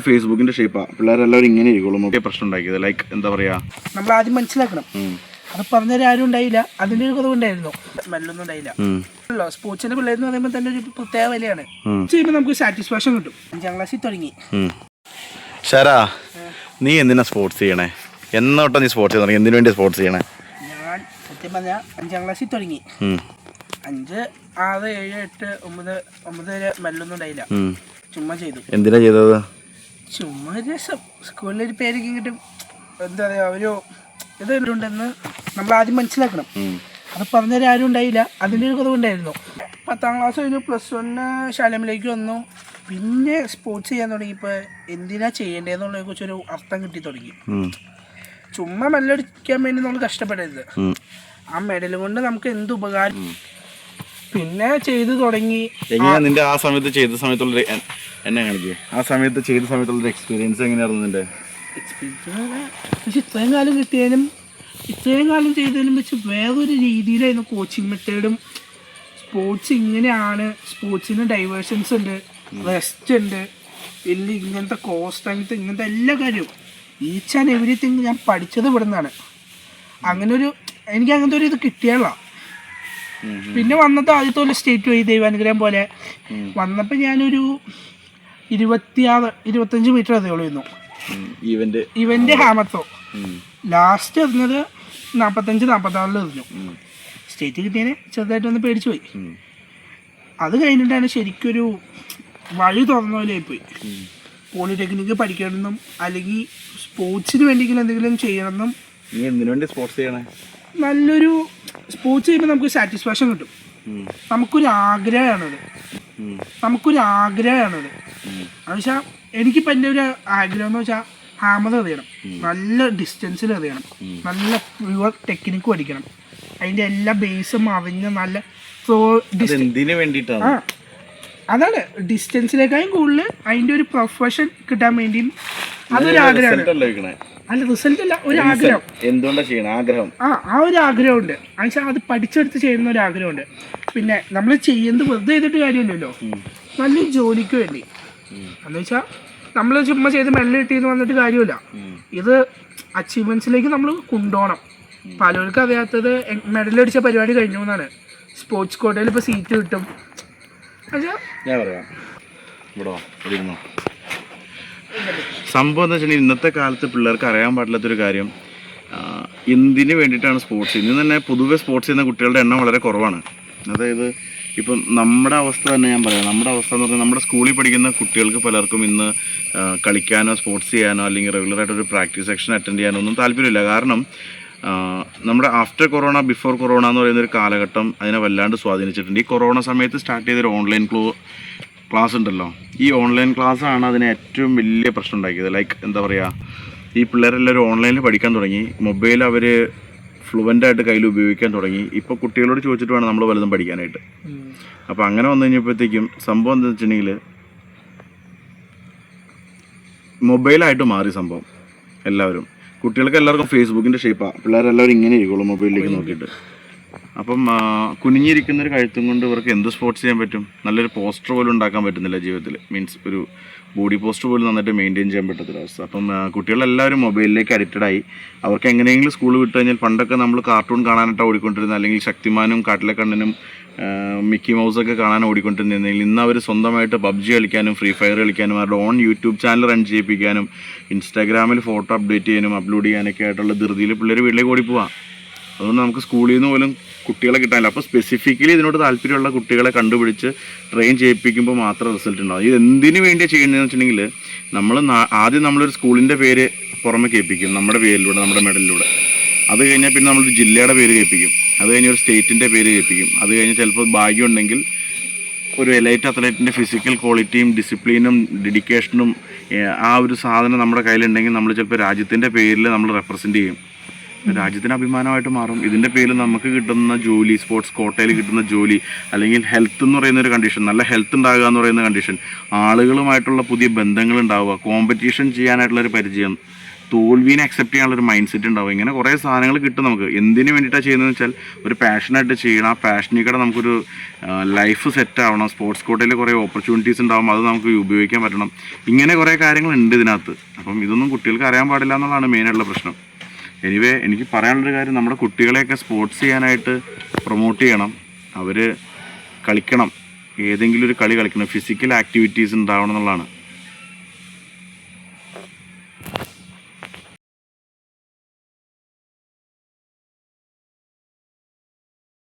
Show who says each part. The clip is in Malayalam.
Speaker 1: ഫേസ്ബുക്കിന്റെ ഷേപ്പാ പിള്ളേരെല്ലാവരും ഇങ്ങനെ ഇരിക്കുള്ളൂ. മൊബൈൽ പ്രശ്നം ഉണ്ടാക്കിയത് ലൈക്ക് എന്താ പറയാ,
Speaker 2: നമ്മൾ ആദ്യം മനസ്സിലാക്കണം. അത് പറഞ്ഞാൽ ആരും ഉണ്ടായില്ല, അതിന്റെ ഒരു കുറവുണ്ടായിരുന്നു, സ്മെല്ലൊന്നും ഉണ്ടായില്ല. സ്പോർട്സിന്റെ പിള്ളേർ എന്ന് പറയുമ്പോൾ തന്നെ ഒരു പ്രത്യേക വിലയാണ്. ചെയ്യുമ്പോൾ നമുക്ക് സാറ്റിസ്ഫാക്ഷൻ കിട്ടും. 5ാം ക്ലാസ്സിൽ തുടങ്ങി.
Speaker 1: ശരാ, നീ എന്തിനാ സ്പോർട്സ് ചെയ്യണേ? എന്നോട്ടാ നീ സ്പോർട്സ് തുടങ്ങി? എന്തിനു വേണ്ടി സ്പോർട്സ് ചെയ്യണേ?
Speaker 2: ഞാൻ സത്യം പറഞ്ഞാൽ 5ാം ക്ലാസ്സിൽ തുടങ്ങി. 5, 6, 7, 8, 9 വരെ മെല്ലൊന്നും ഉണ്ടായില്ല. ചുമ്മാ ചെയ്തു.
Speaker 1: എന്തിനാ ചെയ്തത്?
Speaker 2: ചുമ്മാ രസം, സ്കൂളിലൊരു പേരൊക്കെ കിട്ടും. എന്താ പറയാ, ഒരു ഇതുണ്ടെന്ന് നമ്മൾ ആദ്യം മനസ്സിലാക്കണം. അത് പറഞ്ഞാൽ ആരും ഉണ്ടായില്ല, അതിൻ്റെ ഒരു കുറവുണ്ടായിരുന്നു. 10ാം ക്ലാസ് കഴിഞ്ഞു, +1 ശാലമിലേക്ക് വന്നു. പിന്നെ സ്പോർട്സ് ചെയ്യാൻ തുടങ്ങിയപ്പോൾ എന്തിനാ ചെയ്യേണ്ടതെന്നുള്ളതിനെ കുറിച്ചൊരു അർത്ഥം കിട്ടി തുടങ്ങി. ചുമ്മാ മെല്ലടിക്കാൻ വേണ്ടി നമ്മൾ കഷ്ടപ്പെടരുത്. ആ മെഡൽ കൊണ്ട് നമുക്ക് എന്ത് ഉപകാരം. പിന്നെ ചെയ്തു തുടങ്ങി.
Speaker 1: നിന്റെ ആ സമയത്ത് ചെയ്ത സമയത്തുള്ള എന്നെ കാണിക്കേ, ആ സമയത്ത് ചെയ്ത സമയത്തുള്ള എക്സ്പീരിയൻസ് എങ്ങനെയായിരുന്നു നിന്റെ?
Speaker 2: എക്സ്പീരിയൻസ് പക്ഷെ ഇത്രയും കാലം കിട്ടിയാലും ഇത്രയും കാലം ചെയ്തതിലും വെച്ച് വേറൊരു രീതിയിലായിരുന്നു കോച്ചിങ് മെത്തേഡും. സ്പോർട്സ് ഇങ്ങനെയാണ്, സ്പോർട്സിന് ഡൈവേർഷൻസ് ഉണ്ട്, റെസ്റ്റ് ഉണ്ട്, വലിയ ഇങ്ങനത്തെ കോസ്റ്റ്, ഇങ്ങനത്തെ എല്ലാ കാര്യവും ഈച്ച് ആൻഡ് എവരിത്തിങ് ഞാൻ പഠിച്ചത് ഇവിടെ നിന്നാണ്. എനിക്ക് അങ്ങനത്തെ ഒരു ഇത് കിട്ടിയാളാ. പിന്നെ വന്നത് ആദ്യത്തെ ഒരു സ്റ്റേറ്റ് വഴി ദൈവാനുഗ്രഹം പോലെ വന്നപ്പോൾ ഞാനൊരു 26-25 മീറ്റർ അതേ ഉള്ളൂ ഇവന്റ് ഹാമത്തോ. ലാസ്റ്റ് എറിഞ്ഞത് 45-46 എറിഞ്ഞു. സ്റ്റേറ്റ് കിട്ടിയതിനെ ചെറുതായിട്ടൊന്ന് പേടിച്ചു പോയി. അത് കഴിഞ്ഞിട്ടാണ് ശരിക്കൊരു വഴി തുറന്ന പോലെ പോയി. പോളിടെക്നിക്ക് പഠിക്കണമെന്നും അല്ലെങ്കിൽ സ്പോർട്സിന് വേണ്ടിയെങ്കിലും എന്തെങ്കിലും ചെയ്യണമെന്നും. നല്ലൊരു സ്പോർട്സ് ചെയ്യുമ്പോൾ നമുക്ക് സാറ്റിസ്ഫാക്ഷൻ കിട്ടും. നമുക്കൊരു ആഗ്രഹമാണത്. അത് വെച്ചാൽ എനിക്കിപ്പോൾ എൻ്റെ ഒരു ആഗ്രഹം എന്ന് വെച്ചാൽ ഹാമർ എറിയണം, നല്ല ഡിസ്റ്റൻസിൽ എറിയണം, നല്ല പ്യുവർ ടെക്നിക്ക് പഠിക്കണം, അതിൻ്റെ എല്ലാ ബേസും അറിഞ്ഞ് നല്ല അതാണ് ഡിസ്റ്റൻസിലേക്കാളും കൂടുതൽ അതിൻ്റെ ഒരു പ്രൊഫഷൻ കിട്ടാൻ വേണ്ടിയും അതൊരു ആഗ്രഹമാണ്. അല്ല, റിസൾട്ട് അല്ല, ഒരു ആഗ്രഹം. ആ ഒരു ആഗ്രഹമുണ്ട്. എന്നുവെച്ചാൽ അത് പഠിച്ചെടുത്ത് ചെയ്യുന്ന ഒരു ആഗ്രഹമുണ്ട്. പിന്നെ നമ്മൾ ചെയ്യുന്നത് വെറുതെ ചെയ്തിട്ട് കാര്യമില്ലല്ലോ, നല്ലൊരു ജോലിക്ക് വേണ്ടി. എന്ന് വെച്ചാൽ നമ്മൾ ചുമ്മാ ചെയ്ത് മെല്ലെ കിട്ടിയെന്ന് വന്നിട്ട് കാര്യമില്ല. ഇത് അച്ചീവ്മെൻറ്റ്സിലേക്ക് നമ്മൾ കൊണ്ടുപോകണം. പലർക്കും അറിയാത്തത് മെഡലടിച്ച പരിപാടി കഴിഞ്ഞു എന്നാണ്. സ്പോർട്സ് കോട്ടയിൽ ഇപ്പോൾ സീറ്റ് കിട്ടും.
Speaker 1: സംഭവം എന്ന് വെച്ചിട്ടുണ്ടെങ്കിൽ ഇന്നത്തെ കാലത്ത് പിള്ളേർക്ക് അറിയാൻ പാടില്ലാത്തൊരു കാര്യം, എന്തിനു വേണ്ടിയിട്ടാണ് സ്പോർട്സ്. ഇന്ന് തന്നെ പൊതുവെ സ്പോർട്സ് ചെയ്യുന്ന കുട്ടികളുടെ എണ്ണം വളരെ കുറവാണ്. അതായത് ഇപ്പം നമ്മുടെ അവസ്ഥ തന്നെ ഞാൻ പറയാം. നമ്മുടെ അവസ്ഥ എന്ന് പറഞ്ഞാൽ നമ്മുടെ സ്കൂളിൽ പഠിക്കുന്ന കുട്ടികൾക്ക് പലർക്കും ഇന്ന് കളിക്കാനോ സ്പോർട്സ് ചെയ്യാനോ അല്ലെങ്കിൽ റെഗുലറായിട്ടൊരു പ്രാക്ടീസ് സെക്ഷൻ അറ്റൻഡ് ചെയ്യാനോ ഒന്നും താല്പര്യമില്ല. കാരണം നമ്മുടെ ആഫ്റ്റർ കൊറോണ ബിഫോർ കൊറോണ എന്ന് പറയുന്നൊരു കാലഘട്ടം അതിനെ വല്ലാണ്ട് സ്വാധീനിച്ചിട്ടുണ്ട്. ഈ കൊറോണ സമയത്ത് സ്റ്റാർട്ട് ചെയ്തൊരു ഓൺലൈൻ ക്ലാസ് ഉണ്ടല്ലോ, ഈ ഓൺലൈൻ ക്ലാസ്സാണ് അതിന് ഏറ്റവും വലിയ പ്രശ്നം ഉണ്ടാക്കിയത്. ലൈക്ക് എന്താ പറയുക, ഈ പിള്ളേരെല്ലാവരും ഓൺലൈനിൽ പഠിക്കാൻ തുടങ്ങി, മൊബൈൽ അവർ ഫ്ലുവൻ്റായിട്ട് കയ്യിൽ ഉപയോഗിക്കാൻ തുടങ്ങി. ഇപ്പോൾ കുട്ടികളോട് ചോദിച്ചിട്ട് വേണം നമ്മൾ വലുതും പഠിക്കാനായിട്ട്. അപ്പോൾ അങ്ങനെ വന്നു കഴിഞ്ഞപ്പോഴത്തേക്കും സംഭവം എന്താണെന്ന് വെച്ചിട്ടുണ്ടെങ്കിൽ മൊബൈലായിട്ട് മാറി സംഭവം. കുട്ടികൾക്ക് എല്ലാവർക്കും ഫേസ്ബുക്കിൻ്റെ ഷേപ്പാണ്, പിള്ളേരെല്ലാവരും ഇങ്ങനെ ഇരിക്കുള്ളൂ മൊബൈലിലേക്ക് നോക്കിയിട്ട്. അപ്പം കുനിഞ്ഞിരിക്കുന്നൊരു കഴുത്തും കൊണ്ട് ഇവർക്ക് എന്ത് സ്പോർട്സ് ചെയ്യാൻ പറ്റും? നല്ലൊരു പോസ്റ്റർ പോലും ഉണ്ടാക്കാൻ പറ്റുന്നില്ല ജീവിതത്തിൽ. മീൻസ് ഒരു ബോഡി പോസ്റ്റർ പോലും നന്നായിട്ട് മെയിൻറ്റെയിൻ ചെയ്യാൻ പറ്റത്തൊരവസ്ഥ. അപ്പം കുട്ടികളെല്ലാവരും മൊബൈലിലേക്ക് അഡിക്റ്റഡായി. അവർക്ക് എങ്ങനെയെങ്കിലും സ്കൂൾ വിട്ട് കഴിഞ്ഞാൽ പണ്ടൊക്കെ നമ്മൾ കാർട്ടൂൺ കാണാനായിട്ടാണ് ഓടിക്കൊണ്ടിരുന്നത്, അല്ലെങ്കിൽ ശക്തിമാനും കാട്ടിലെ കണ്ണനും മിക്കി മൗസൊക്കെ കാണാൻ ഓടിക്കൊണ്ടിരുന്നെങ്കിൽ ഇന്ന് അവർ സ്വന്തമായിട്ട് പബ്ജി കളിക്കാനും ഫ്രീ ഫയർ കളിക്കാനും അവരുടെ ഓൺ യൂട്യൂബ് ചാനൽ റൺ ചെയ്യിപ്പിക്കാനും ഇൻസ്റ്റാഗ്രാമിൽ ഫോട്ടോ അപ്ഡേറ്റ് ചെയ്യാനും അപ്ലോഡ് ചെയ്യാനൊക്കെ ആയിട്ടുള്ള ധൃതിയിൽ പിള്ളേർ വീട്ടിലേക്ക് ഓടിപ്പോവാം. അതുകൊണ്ട് നമുക്ക് സ്കൂളിൽ നിന്ന് പോലും കുട്ടികളെ കിട്ടാനില്ല. അപ്പോൾ സ്പെസിഫിക്കലി ഇതിനോട് താല്പര്യമുള്ള കുട്ടികളെ കണ്ടുപിടിച്ച് ട്രെയിൻ ചെയ്യിപ്പിക്കുമ്പോൾ മാത്രം റിസൾട്ട് ഉണ്ടാകും. ഇത് എന്തിനു വേണ്ടിയാണ് ചെയ്യുന്നതെന്ന് വെച്ചിട്ടുണ്ടെങ്കിൽ ആദ്യം നമ്മളൊരു സ്കൂളിൻ്റെ പേര് പുറമെ കേൾപ്പിക്കും, നമ്മുടെ പേരിലൂടെ, നമ്മുടെ മെഡലിലൂടെ. അത് കഴിഞ്ഞാൽ പിന്നെ നമ്മളൊരു ജില്ലയുടെ പേര് കേൾപ്പിക്കും, അത് കഴിഞ്ഞ് ഒരു സ്റ്റേറ്റിൻ്റെ പേര് കേൾപ്പിക്കും, അത് കഴിഞ്ഞ് ചിലപ്പോൾ ഭാഗ്യം ഉണ്ടെങ്കിൽ ഒരു എലൈറ്റ് അത്ലറ്റിൻ്റെ ഫിസിക്കൽ ക്വാളിറ്റിയും ഡിസിപ്ലിനും ഡെഡിക്കേഷനും ആ ഒരു സാധനം നമ്മുടെ കയ്യിലുണ്ടെങ്കിൽ നമ്മൾ ചിലപ്പോൾ രാജ്യത്തിൻ്റെ പേരിൽ നമ്മൾ റെപ്രസെൻറ്റ് ചെയ്യും, രാജ്യത്തിന് അഭിമാനമായിട്ട് മാറും. ഇതിൻ്റെ പേരിൽ നമുക്ക് കിട്ടുന്ന ജോലി, സ്പോർട്സ് കോട്ടയിൽ കിട്ടുന്ന ജോലി, അല്ലെങ്കിൽ ഹെൽത്ത് എന്ന് പറയുന്നൊരു കണ്ടീഷൻ, നല്ല ഹെൽത്ത് ഉണ്ടാകുക എന്ന് പറയുന്ന കണ്ടീഷൻ, ആളുകളുമായിട്ടുള്ള പുതിയ ബന്ധങ്ങൾ ഉണ്ടാവുക, കോമ്പറ്റീഷൻ ചെയ്യാനായിട്ടുള്ളൊരു പരിചയം, തോൽവീനെ അക്സെപ്റ്റ് ചെയ്യാനുള്ളൊരു മൈൻഡ് സെറ്റ് ഉണ്ടാവും. ഇങ്ങനെ കുറേ സാധനങ്ങൾ കിട്ടും നമുക്ക്. എന്തിനു വേണ്ടിയിട്ടാണ് ചെയ്യുന്നതെന്ന് വെച്ചാൽ ഒരു പാഷനായിട്ട് ചെയ്യണം. ആ പാഷനിൽ കൂടെ നമുക്കൊരു ലൈഫ് സെറ്റ് ആവണം. സ്പോർട്സ് കോട്ടയിൽ കുറേ ഓപ്പർച്യൂണിറ്റീസ് ഉണ്ടാവും, അത് നമുക്ക് ഉപയോഗിക്കാൻ പറ്റണം. ഇങ്ങനെ കുറേ കാര്യങ്ങളുണ്ട് ഇതിനകത്ത്. അപ്പം ഇതൊന്നും കുട്ടികൾക്ക് അറിയാൻ പാടില്ല എന്നുള്ളതാണ് മെയിനായിട്ടുള്ള പ്രശ്നം. എനിവേ എനിക്ക് പറയാനുള്ളൊരു കാര്യം, നമ്മുടെ കുട്ടികളെയൊക്കെ സ്പോർട്സ് ചെയ്യാനായിട്ട് പ്രൊമോട്ട് ചെയ്യണം. അവർ കളിക്കണം, ഏതെങ്കിലും ഒരു കളി കളിക്കണം, ഫിസിക്കൽ ആക്ടിവിറ്റീസ് ഉണ്ടാവണം എന്നുള്ളതാണ്.